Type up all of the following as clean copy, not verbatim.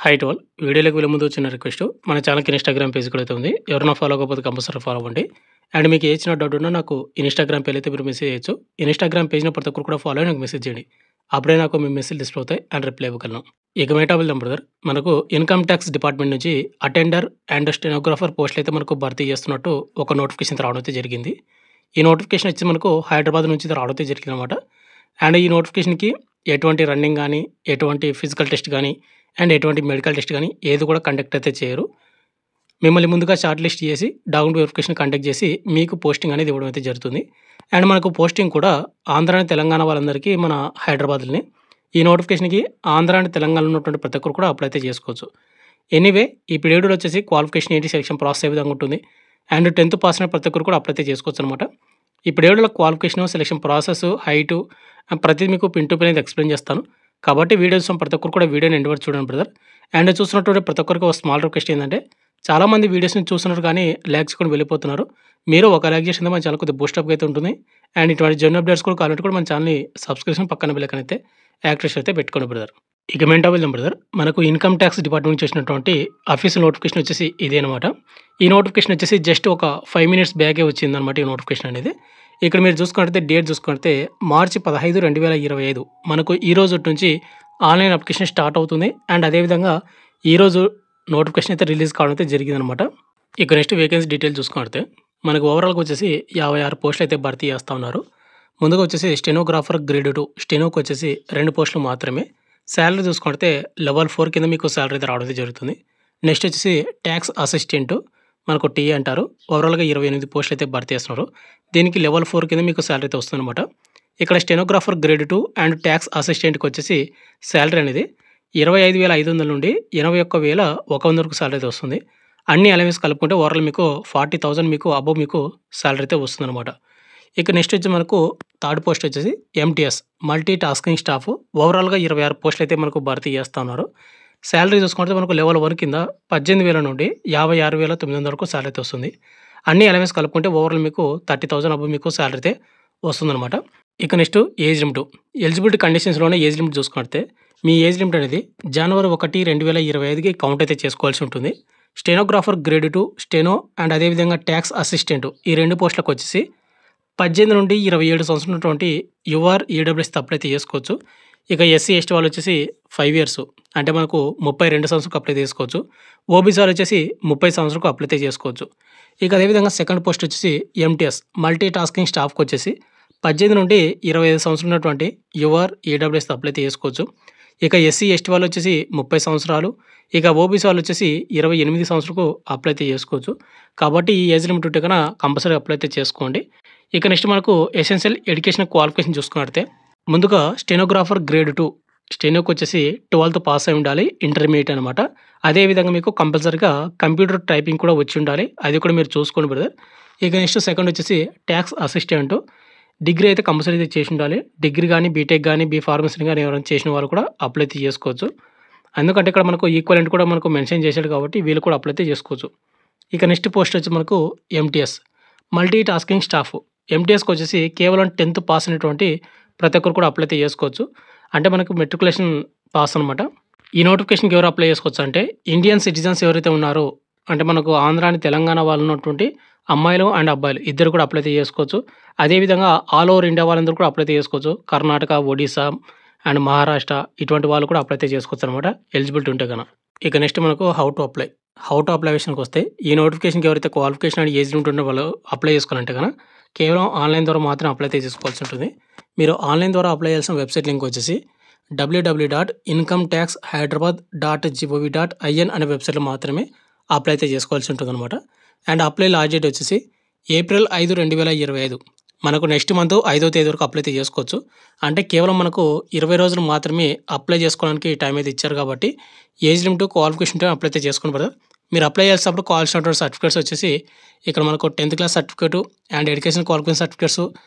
Hi to all. వీడియోలోకి వెళ్ళే ముందు చిన్న రిక్వెస్ట్. మన ఛానల్‌కి ఇన్‌స్టాగ్రామ్ పేజ్ కూడా అయితే ఉంది. ఎవరైనా ఫాలో అవ్వకపోతే కంపల్సరీ ఫాలో అవ్వండి. అండ్ మీకు ఏ చిన్న డౌట్ ఉన్నా నాకు ఇన్‌స్టాగ్రామ్ పేజ్‌లో అయితే మీరు మెసేజ్ చేయొచ్చు. ఇన్‌స్టాగ్రామ్ పేజ్‌ని ప్రతి ఒక్కరు కూడా ఫాలో అయ్యి నాకు మెసేజ్ చేయండి. అప్పుడే నాకు మీ మెసేజ్ డిస్ప్లే అవుతాయి అండ్ రిప్లై ఇవ్వగలను. ఇక మేటా వెళ్దాం బ్రదర్. మనకు ఇన్‌కమ్ టాక్స్ డిపార్ట్‌మెంట్ నుంచి అటెండర్ అండ్ స్టెనోగ్రాఫర్ పోస్టులు అయితే మనకు భర్తీ చేస్తున్నట్టు ఒక నోటిఫికేషన్ రావడం అయితే జరిగింది. ఈ నోటిఫికేషన్ వచ్చి మనకు హైదరాబాద్ నుంచి రావడం అయితే జరిగిందనమాట. అండ్ ఈ నోటిఫికేషన్‌కి ఎటువంటి రన్నింగ్ గానీ, ఎటువంటి ఫిజికల్ టెస్ట్ గానీ అండ్ ఎటువంటి మెడికల్ టెస్ట్ గానీ ఏది కూడా కండక్ట్ అయితే చేయరు. మిమ్మల్ని ముందుగా షార్ట్ లిస్ట్ చేసి డాక్యుమెంట్ వెరిఫికేషన్ కండక్ట్ చేసి మీకు పోస్టింగ్ అనేది ఇవ్వడం అయితే జరుగుతుంది. అండ్ మనకు పోస్టింగ్ కూడా ఆంధ్ర అండ్ తెలంగాణ వాళ్ళందరికీ మన హైదరాబాద్‌లోనే. ఈ నోటిఫికేషన్‌కి ఆంధ్ర అండ్ తెలంగాణలో ఉన్నటువంటి ప్రతి ఒక్కరు కూడా అప్లై అయితే చేసుకోవచ్చు. ఎనీవే ఈ పీరియడ్‌లో వచ్చేసి క్వాలిఫికేషన్ ఏంటి, సెలక్షన్ ప్రాసెస్ ఏ విధంగా ఉంటుంది అండ్ 10th పాస్ అయిన ప్రతి ఒక్కరు కూడా అప్లై అయితే చేసుకోవచ్చనమాట. ఈ పీరియడ్‌లో క్వాలిఫికేషన్, సెలక్షన్ ప్రాసెస్, హైటు ప్రతిది మీకు పిన్ టు పిన్ అనేది ఎక్స్‌ప్లెయిన్ చేస్తాను. కాబట్టి వీడియో చూసిన ప్రతి ఒక్కరు కూడా వీడియోని ఎండ్ వరకు చూడండి బ్రదర్. అండ్ చూస్తున్నటువంటి ప్రతి ఒక్కరికి ఒక స్మాల్ రిక్వెస్ట్ ఏంటంటే, చాలామంది వీడియోస్‌ని చూస్తున్నారు కానీ లైక్స్ కూడా వెళ్ళిపోతున్నారు. మీరు ఒక లైక్ చేసిందే మన ఛానల్ కొద్దిగా బూస్టప్‌గా అయితే ఉంటుంది. అండ్ ఇటువంటి జెన్యూన్ అప్డేట్స్ కూడా కావాలంటే కూడా మన ఛానల్‌ని సబ్స్క్రిప్షన్ పక్కన బెల్ ఐకాన్ అయితే యాక్టివేషన్ అయితే పెట్టుకోండి బ్రదర్. ఇక మెయిన్ టాపిక్ వెళ్దాం బ్రదర్. మనకు ఇన్‌కమ్ టాక్స్ డిపార్ట్‌మెంట్ నుంచి వచ్చినటువంటి అఫీషియల్ నోటిఫికేషన్ వచ్చేసి ఇదే అనమాట. ఈ నోటిఫికేషన్ వచ్చేసి జస్ట్ ఒక 5 మినిట్స్ బ్యాకే వచ్చిందనమాట ఈ నోటిఫికేషన్ అనేది. ఇక్కడ మీరు చూసుకుంటే డేట్ చూసుకుంటే మార్చి 15, 2025 మనకు ఈ రోజు నుంచి ఆన్‌లైన్ అప్లికేషన్ స్టార్ట్ అవుతుంది. అండ్ అదేవిధంగా ఈరోజు నోటిఫికేషన్ అయితే రిలీజ్ కావడం అయితే జరిగిందనమాట. ఇక నెక్స్ట్ వేకెన్సీ డీటెయిల్స్ చూసుకుంటే మనకు ఓవరాల్‌గా వచ్చేసి 56 పోస్టులు అయితే భర్తీ చేస్తా ఉన్నారు. ముందుగా వచ్చేసి స్టెనోగ్రాఫర్ గ్రేడ్ 2 స్టెనోకి వచ్చేసి 2 పోస్టులు మాత్రమే. సాలరీ చూసుకుంటే లెవెల్ 4 కింద మీకు సాలరీ అయితే రావడం అయితే జరుగుతుంది. నెక్స్ట్ వచ్చేసి ట్యాక్స్ అసిస్టెంట్ మనకు టీ అంటారు. ఓవరాల్‌గా 28 పోస్టులు అయితే భర్తీ చేస్తున్నారు. దీనికి లెవెల్ 4 కింద మీకు సాలరీ అయితే వస్తుందన్నమాట. ఇక్కడ స్టెనోగ్రాఫర్ గ్రేడ్ 2 అండ్ ట్యాక్స్ అసిస్టెంట్‌కి వచ్చేసి సాలరీ అనేది 25,500 నుండి 81,100 వరకు సాలరీ అయితే వస్తుంది. అన్ని అలవెన్స్ కలుపుకుంటే ఓవరాల్ మీకు 40,000 మీకు అబోవ్ మీకు సాలరీ అయితే వస్తుందన్నమాట. ఇక నెక్స్ట్ వచ్చి మనకు థర్డ్ పోస్ట్ వచ్చేసి ఎంటీఎస్ మల్టీ టాస్కింగ్ స్టాఫ్. ఓవరాల్‌గా 26 పోస్టులు అయితే మనకు భర్తీ చేస్తా ఉన్నారు. సాలరీ చూసుకుంటే మనకు లెవెల్ 1 కింద 18,000 నుండి 56,900 వరకు సాలరీ అయితే వస్తుంది. అన్ని అలవెన్స్ కలుపుకుంటే ఓవరాల్ మీకు 30,000 అబోవ్ మీకు సాలరీ అయితే వస్తుందన్నమాట. ఇక నెక్స్ట్ ఏజ్ లిమిట్. ఎలిజిబిలిటీ కండిషన్స్‌లోనే ఏజ్ లిమిట్ చూసుకుంటే మీ ఏజ్ లిమిట్ అనేది జనవరి 1, 2025కి కౌంట్ అయితే చేసుకోవాల్సి ఉంటుంది. స్టెనోగ్రాఫర్ గ్రేడ్ 2 స్టెనో అండ్ అదేవిధంగా ట్యాక్స్ అసిస్టెంట్ ఈ 2 పోస్టులకు వచ్చేసి 18 నుండి 27 సంవత్సరాలు ఉన్నటువంటి యూఆర్, ఈడబ్ల్యూఎస్ అప్లై అయితే చేసుకోవచ్చు. ఇక ఎస్సీ, ఎస్టీ వాళ్ళు వచ్చేసి 5 ఇయర్స్ అంటే మనకు 32 సంవత్సరాలకు అప్లై చేసుకోవచ్చు. ఓబీసీ వాళ్ళు వచ్చేసి 30 సంవత్సరాలకు అప్లై అయితే చేసుకోవచ్చు. ఇక అదేవిధంగా సెకండ్ పోస్ట్ వచ్చేసి ఎంటీఎస్ మల్టీ టాస్కింగ్ స్టాఫ్‌కి వచ్చేసి 18 నుండి 25 సంవత్సరాలు ఉన్నటువంటి యూఆర్, ఈడబ్ల్యూఎస్ అప్లై అయితే చేసుకోవచ్చు. ఇక ఎస్సీ, ఎస్టీ వాళ్ళు వచ్చేసి 30 సంవత్సరాలు. ఇక ఓబీసీ వాళ్ళు వచ్చేసి 28 సంవత్సరాలకు అప్లై అయితే చేసుకోవచ్చు. కాబట్టి ఈ ఏజ్ లిమిట్ ఉంటే కనుక కంపల్సరీ అప్లై అయితే చేసుకోండి. ఇక నెక్స్ట్ మనకు ఎసెన్షియల్ ఎడ్యుకేషన్ క్వాలిఫికేషన్ చూసుకున్నట్లయితే ముందుగా స్టెనోగ్రాఫర్ గ్రేడ్ 2 స్టెనోకి వచ్చేసి 12th పాస్ అయి ఉండాలి, ఇంటర్మీడియట్ అనమాట. అదేవిధంగా మీకు కంపల్సరీగా కంప్యూటర్ టైపింగ్ కూడా వచ్చి ఉండాలి. అది కూడా మీరు చూసుకోండి బ్రదర్. ఇక నెక్స్ట్ సెకండ్ వచ్చేసి ట్యాక్స్ అసిస్టెంట్ డిగ్రీ అయితే కంపల్సరీ అయితే చేసి ఉండాలి. డిగ్రీ కానీ, బీటెక్ కానీ, బీ ఫార్మసీ కానీ ఎవరైనా చేసిన వాళ్ళు కూడా అప్లై అయితే చేసుకోవచ్చు. ఎందుకంటే ఇక్కడ మనకు ఈక్వలెంట్ కూడా మనకు మెన్షన్ చేశాడు కాబట్టి వీళ్ళు కూడా అప్లై అయితే చేసుకోవచ్చు. ఇక నెక్స్ట్ పోస్ట్ వచ్చి మనకు ఎంటీఎస్ మల్టీ టాస్కింగ్ స్టాఫ్. ఎంటీఎస్‌కి వచ్చేసి కేవలం 10th పాస్ అయినటువంటి ప్రతి ఒక్కరు కూడా అప్లై అయితే చేసుకోవచ్చు. అంటే మనకు మెట్రికులేషన్ పాస్ అనమాట. ఈ నోటిఫికేషన్‌కి ఎవరు అప్లై చేసుకోవచ్చు అంటే ఇండియన్ సిటిజన్స్ ఎవరైతే ఉన్నారో అంటే మనకు ఆంధ్ర అండ్ తెలంగాణ వాళ్ళు ఉన్నటువంటి అమ్మాయిలు అండ్ అబ్బాయిలు ఇద్దరు కూడా అప్లై అయితే చేసుకోవచ్చు. అదేవిధంగా ఆల్ ఓవర్ ఇండియా వాళ్ళందరూ కూడా అప్లై అయితే చేసుకోవచ్చు. కర్ణాటక, ఒడిస్సా అండ్ మహారాష్ట్ర ఇటువంటి వాళ్ళు కూడా అప్లై అయితే చేసుకోవచ్చు అనమాట ఎలిజిబిలిటీ ఉంటే గన. ఇక నెక్స్ట్ మనకు హౌ టు అప్లై విషయానికి వస్తే ఈ నోటిఫికేషన్‌కి ఎవరైతే క్వాలిఫికేషన్ అండ్ ఏజ్ లిమిట్ ఉన్న వాళ్ళు అప్లై చేసుకోవాలంటే గన కేవలం ఆన్‌లైన్ ద్వారా మాత్రం అప్లై అయితే చేసుకోవాల్సి ఉంటుంది. మీరు ఆన్‌లైన్ ద్వారా అప్లై చేయాల్సిన వెబ్‌సైట్ లింక్ వచ్చేసి www.incometax.hyderabad.gov.in అనే వెబ్‌సైట్‌లో మాత్రమే అప్లై అయితే చేసుకోవాల్సి ఉంటుందన్నమాట. అండ్ అప్లై లాస్ట్ డేట్ వచ్చేసి ఏప్రిల్ 5, 2025 మనకు నెక్స్ట్ మంత్ 5వ తేదీ వరకు అప్లై అయితే చేసుకోవచ్చు. అంటే కేవలం మనకు 20 రోజులు మాత్రమే అప్లై చేసుకోవడానికి టైం అయితే ఇచ్చారు కాబట్టి ఏజ్ లిమిట్, క్వాలిఫికేషన్ ఉంటే అప్లై అయితే చేసుకోండి బ్రదర్. మీరు అప్లై చేసేటప్పుడు కావాల్సినటువంటి సర్టిఫికేట్స్ వచ్చేసి ఇక్కడ మనకు 10th class certificate and education qualification certificates,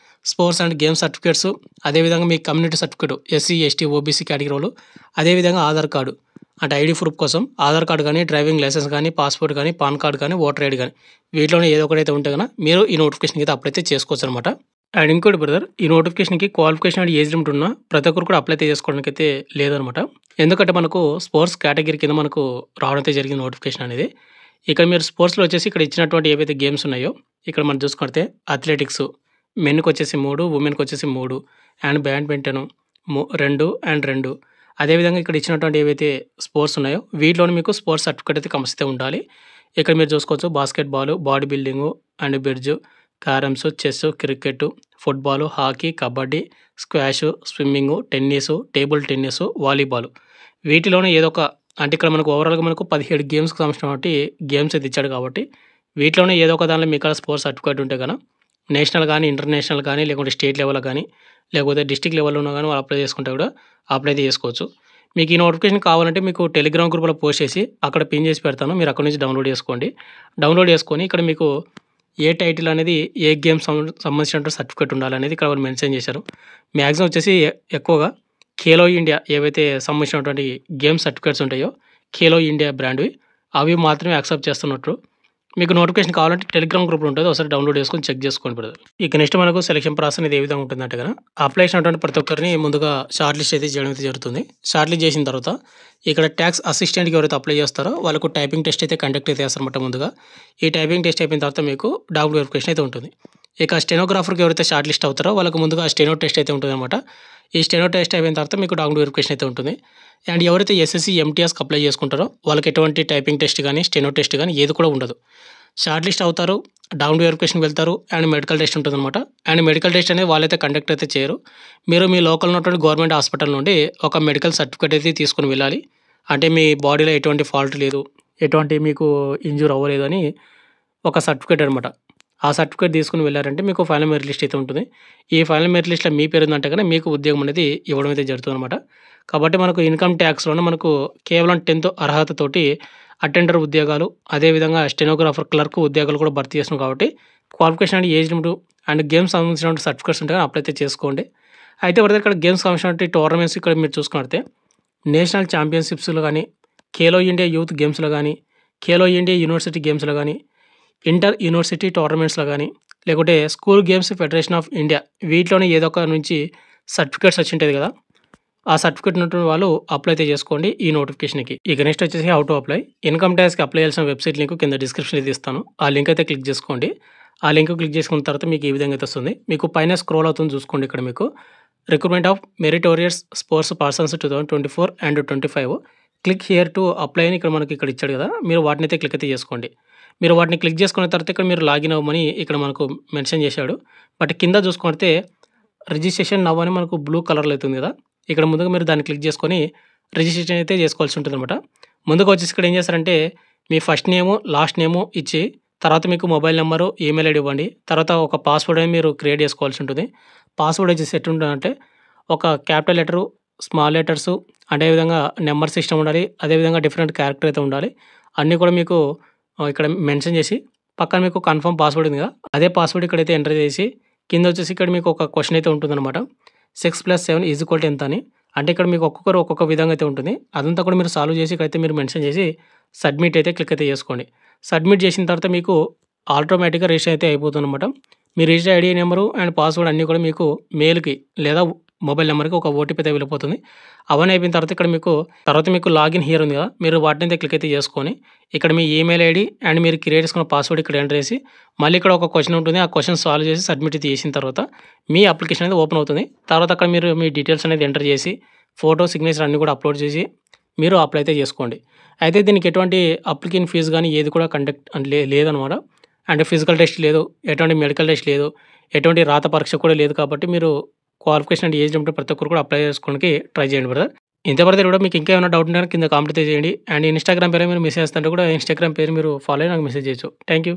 sports and games certificates, అదేవిధంగా మీ community certificate SC, ST, OBC category వాళ్ళు, అదేవిధంగా ఆధార్ కార్డు అంటే ఐడీ ప్రూఫ్ కోసం ఆధార్ కార్డు కానీ, డ్రైవింగ్ లైసెన్స్ కానీ, పాస్‌పోర్ట్ కానీ, పాన్ కార్డ్ కానీ, ఓటర్ ఐడీ కానీ వీటిలోనే ఏదో ఒకటి అయితే ఉంటే గన మీరు ఈ నోటిఫికేషన్‌కి అయితే అప్లై అయితే చేసుకోవచ్చు అనమాట. అండ్ ఇంకోటి బ్రదర్, ఈ నోటిఫికేషన్‌కి క్వాలిఫికేషన్ అండ్ ఏజ్ లిమిట్ ఉన్న ప్రతి ఒక్కరు కూడా అప్లై అయితే చేసుకోవడానికైతే లేదనమాట. ఎందుకంటే మనకు స్పోర్ట్స్ కేటగిరీ కింద మనకు రావడం అయితే జరిగింది నోటిఫికేషన్ అనేది. ఇక్కడ మీరు స్పోర్ట్స్‌లో వచ్చేసి ఇక్కడ ఇచ్చినటువంటి ఏవైతే గేమ్స్ ఉన్నాయో, ఇక్కడ మనం చూసుకుంటే అథ్లెటిక్స్ మెన్‌కొచ్చేసి 3, వుమెన్‌కొచ్చేసి 3 అండ్ బ్యాడ్మింటను 2 అండ్ 2. అదేవిధంగా ఇక్కడ ఇచ్చినటువంటి ఏవైతే స్పోర్ట్స్ ఉన్నాయో వీటిలోనే మీకు స్పోర్ట్స్ సర్టిఫికేట్ అయితే కంపల్సరీ ఉండాలి. ఇక్కడ మీరు చూసుకోవచ్చు basketball, body building and bridge, carroms, chess, cricket, football, hockey, kabaddi, squash, swimming, tennis, table tennis, volleyball వీటిలోనే ఏదో ఒక అంటే ఇక్కడ మనకు ఓవరాల్‌గా మనకు 17 గేమ్స్‌కి సంబంధించినటువంటి గేమ్స్ అయితే ఇచ్చాడు కాబట్టి వీటిలోనే ఏదో ఒక దానిలో మీకు స్పోర్ట్స్ సర్టిఫికేట్ ఉంటే గన నేషనల్ గానీ, ఇంటర్నేషనల్ గానీ, లేకుంటే స్టేట్ లెవెల్‌లో గానీ, లేకపోతే డిస్ట్రిక్ట్ లెవెల్‌లోనో గానీ వాళ్ళు అప్లై చేసుకుంటే కూడా అప్లై అయితే చేసుకోవచ్చు. మీకు ఈ నోటిఫికేషన్ కావాలంటే మీకు టెలిగ్రామ్ గ్రూప్‌లో పోస్ట్ చేసి అక్కడ పిన్ చేసి పెడతాను. మీరు అక్కడి నుంచి డౌన్‌లోడ్ చేసుకోండి. డౌన్‌లోడ్ చేసుకొని ఇక్కడ మీకు ఏ టైటిల్ అనేది ఏ గేమ్ సంబంధించినటువంటి సర్టిఫికేట్ ఉండాలనేది ఇక్కడ వాళ్ళు మెన్షన్ చేశారు. మాక్సిమం వచ్చేసి ఎక్కువగా ఖేలో ఇండియా ఏవైతే సంబంధించినటువంటి గేమ్ సర్టిఫికేట్స్ ఉంటాయో ఖేలో ఇండియా బ్రాండ్‌వి అవి మాత్రమే యాక్సెప్ట్ చేస్తున్నట్టు. మీకు నోటిఫికేషన్ కావాలంటే టెలిగ్రామ్ గ్రూప్‌లో ఉంటది. ఒకసారి డౌన్‌లోడ్ చేసుకొని చెక్ చేసుకోండి బ్రదర్. ఇక నెక్స్ట్ మనకు సెలక్షన్ ప్రాసెస్ అనేది ఏ విధంగా ఉంటుందంటే గన అప్లై చేసినటువంటి ప్రతి ఒక్కరిని ముందుగా షార్ట్ లిస్ట్ అయితే చేయడం అయితే జరుగుతుంది. షార్ట్ లిస్ట్ చేసిన తర్వాత ఇక్కడ టాక్స్ అసిస్టెంట్‌కి ఎవరైతే అప్లై చేస్తారో వాళ్ళకు టైపింగ్ టెస్ట్ అయితే కండక్ట్ అయితే చేస్తారన్నమాట ముందుగా. ఈ టైపింగ్ టెస్ట్ అయిపోయిన తర్వాత మీకు డాక్యుమెంట్ వెరిఫికేషన్ అయితే ఉంటుంది. ఇక స్టెనోగ్రాఫర్‌కి ఎవరైతే షార్ట్ లిస్ట్ అవుతారో వాళ్ళకు ముందుగా స్టెనో టెస్ట్ అయితే ఉంటుందన్నమాట. ఈ స్టెనో టెస్ట్ అయిపోయిన తర్వాత మీకు డాక్యుమెంట్ వెరిఫికేషన్ అయితే ఉంటుంది. అండ్ ఎవరైతే ఎస్ఎస్‌సి, ఎంటీఎస్‌కి అప్లై చేసుకుంటారో వాళ్ళకి ఎటువంటి టైపింగ్ టెస్ట్ గానీ, స్టెనో టెస్ట్ గానీ ఏది కూడా ఉండదు. షార్ట్ లిస్ట్ అవుతారు, డాక్యుమెంట్ వెరిఫికేషన్‌కి వెళ్తారు అండ్ మెడికల్ టెస్ట్ ఉంటుందన్నమాట. అండ్ మెడికల్ టెస్ట్ అనేది వాళ్ళైతే కండక్ట్ అయితే చేయరు. మీరు మీ లోకల్‌లో ఉన్నటువంటి గవర్నమెంట్ హాస్పిటల్ నుండి ఒక మెడికల్ సర్టిఫికేట్ అయితే తీసుకొని వెళ్ళాలి. అంటే మీ బాడీలో ఎటువంటి ఫాల్ట్ లేదు, ఎటువంటి మీకు ఇంజ్యూర్ అవ్వలేదని ఒక సర్టిఫికేట్ అనమాట. ఆ సర్టిఫికేట్ తీసుకొని వెళ్లారంటే మీకు ఫైనల్ మెరిట్ లిస్ట్ అయితే ఉంటుంది. ఈ ఫైనల్ మెరిట్ లిస్ట్‌లో మీ పేరు ఉందంటే గనక మీకు ఉద్యోగం అనేది ఇవ్వడం అయితే జరుగుతుందనమాట. కాబట్టి మనకు ఇన్‌కమ్ ట్యాక్స్‌లోనే మనకు కేవలం 10థ్ అర్హతతోటి అటెండర్ ఉద్యోగాలు, అదేవిధంగా స్టెనోగ్రాఫర్, క్లర్క్ ఉద్యోగాలు కూడా భర్తీ చేస్తున్నాం కాబట్టి qualification and age limit and games సంబంధించినటువంటి సర్టిఫికేట్స్ ఉంటే అప్లై అయితే చేసుకోండి. అయితే బ్రదర్ ఇక్కడ గేమ్స్ సంబంధించినటువంటి టోర్నమెంట్స్ ఇక్కడ మీరు చూసుకున్నట్లయితే నేషనల్ ఛాంపియన్‌షిప్స్‌లో గానీ, ఖేలో ఇండియా యూత్ గేమ్స్‌లో గానీ, ఖేలో ఇండియా యూనివర్సిటీ గేమ్స్‌లో గానీ, ఇంటర్ యూనివర్సిటీ టోర్నమెంట్స్‌లో గానీ, లేకుంటే school games federation of India వీటిలోనే ఏదో ఒక నుంచి సర్టిఫికేట్స్ వచ్చుంటది కదా! ఆ సర్టిఫికేట్ ఉన్నటువంటి వాళ్ళు అప్లై అయితే చేసుకోండి ఈ నోటిఫికేషన్‌కి. ఇక నెక్స్ట్ వచ్చేసి హౌ టు అప్లై. ఇన్‌కమ్ టాక్స్‌కి అప్లై చేయాల్సిన వెబ్‌సైట్ లింక్ కింద డిస్క్రిప్షన్‌లో అయితే ఇస్తాను. ఆ లింక్ అయితే క్లిక్ చేసుకోండి. ఆ లింక్ క్లిక్ చేసుకున్న తర్వాత మీకు ఈ విధంగా అయితే వస్తుంది. మీకు పైన స్క్రోల్ అవుతుంది చూసుకోండి ఇక్కడ మీకు recruitment of meritorious sports persons 2024 and 25 click here to apply అని ఇక్కడ మనకి ఇక్కడ ఇచ్చాడు కదా! మీరు వాటిని అయితే క్లిక్ అయితే చేసుకోండి. మీరు వాటిని క్లిక్ చేసుకున్న తర్వాత ఇక్కడ మీరు లాగిన్ అవ్వమని ఇక్కడ మనకు మెన్షన్ చేశాడు. బట్ కింద చూసుకుంటే రిజిస్ట్రేషన్ నౌ అని మనకు బ్లూ కలర్‌లో అవుతుంది కదా! ఇక్కడ ముందుగా మీరు దాన్ని క్లిక్ చేసుకొని రిజిస్ట్రేషన్ అయితే చేసుకోవాల్సి ఉంటుందన్నమాట. ముందుగా వచ్చేసి ఇక్కడ ఏం చేస్తారంటే మీ ఫస్ట్ నేము, లాస్ట్ నేము ఇచ్చి తర్వాత మీకు మొబైల్ నంబరు, ఈమెయిల్ ఐడీ ఇవ్వండి. తర్వాత ఒక పాస్వర్డ్ అనేది మీరు క్రియేట్ చేసుకోవాల్సి ఉంటుంది. పాస్వర్డ్ వచ్చేసి ఎట్లుంటదంటే ఒక క్యాపిటల్ లెటరు, స్మాల్ లెటర్సు అదేవిధంగా నంబర్ సిస్టమ్ ఉండాలి. అదేవిధంగా డిఫరెంట్ క్యారెక్టర్ అయితే ఉండాలి. అన్నీ కూడా మీకు ఇక్కడ మెన్షన్ చేసి పక్కన మీకు కన్ఫర్మ్ పాస్వర్డ్ ఉంది కదా! అదే పాస్వర్డ్ ఇక్కడైతే ఎంటర్ చేసి కింద వచ్చేసి ఇక్కడ మీకు ఒక క్వెషన్ అయితే ఉంటుందన్నమాట. 6+7 ఎంత అని. అంటే ఇక్కడ మీకు ఒక్కొక్కరు ఒక్కొక్క విధంగా అయితే ఉంటుంది. అదంతా కూడా మీరు సాల్వ్ చేసి ఇక్కడైతే మీరు మెన్షన్ చేసి సబ్మిట్ అయితే క్లిక్ అయితే చేసుకోండి. సబ్మిట్ చేసిన తర్వాత మీకు ఆటోమేటిక్‌గా రిజిస్టర్ అయితే అయిపోతుందన్నమాట. మీ register ID number and password అన్నీ కూడా మీకు మెయిల్‌కి లేదా మొబైల్ నంబర్‌కి ఒక ఓటీపీ అయితే వెళ్ళిపోతుంది. అవన్నీ అయిపోయిన తర్వాత ఇక్కడ మీకు లాగిన్ హియర్ ఉంది కదా! మీరు వాటిని అయితే క్లిక్ అయితే చేసుకొని ఇక్కడ మీ ఈమెయిల్ ఐడీ అండ్ మీరు క్రియేట్ చేసుకున్న పాస్వర్డ్ ఇక్కడ ఎంటర్ చేసి మళ్ళీ ఇక్కడ ఒక క్వెషన్ ఉంటుంది. ఆ క్వెషన్ సాల్వ్ చేసి సబ్మిట్ అయితే చేసిన తర్వాత మీ అప్లికేషన్ అనేది ఓపెన్ అవుతుంది. తర్వాత అక్కడ మీరు మీ డీటెయిల్స్ అనేది ఎంటర్ చేసి ఫోటో, సిగ్నేచర్ అన్నీ కూడా అప్లోడ్ చేసి మీరు అప్లై అయితే చేసుకోండి. అయితే దీనికి ఎటువంటి అప్లికేషన్ ఫీజు గానీ ఏది కూడా కండక్ట్ లేదనమాట. అండ్ ఫిజికల్ టెస్ట్ లేదు, ఎటువంటి మెడికల్ టెస్ట్ లేదు, ఎటువంటి రాత పరీక్ష కూడా లేదు కాబట్టి మీరు క్వాలిఫికేషన్ అండ్ ఏజ్ లిమిట్ ప్రతి ఒక్కరు కూడా అప్లై చేసుకోవడానికి ట్రై చేయండి బ్రదర్. ఇంత బ్రదర్ కూడా మీకు ఇంకా ఏమైనా డౌట్ ఉంటే కింద కామెంట్ అయితే చేయండి. అండ్ ఇన్‌స్టాగ్రామ్ పేరు మీరు మెసేజ్ చేస్తుంటే కూడా ఇన్‌స్టాగ్రామ్ పేరు మీరు ఫాలో అయ్యి నాకు మెసేజ్ చేయొచ్చు. Thank you.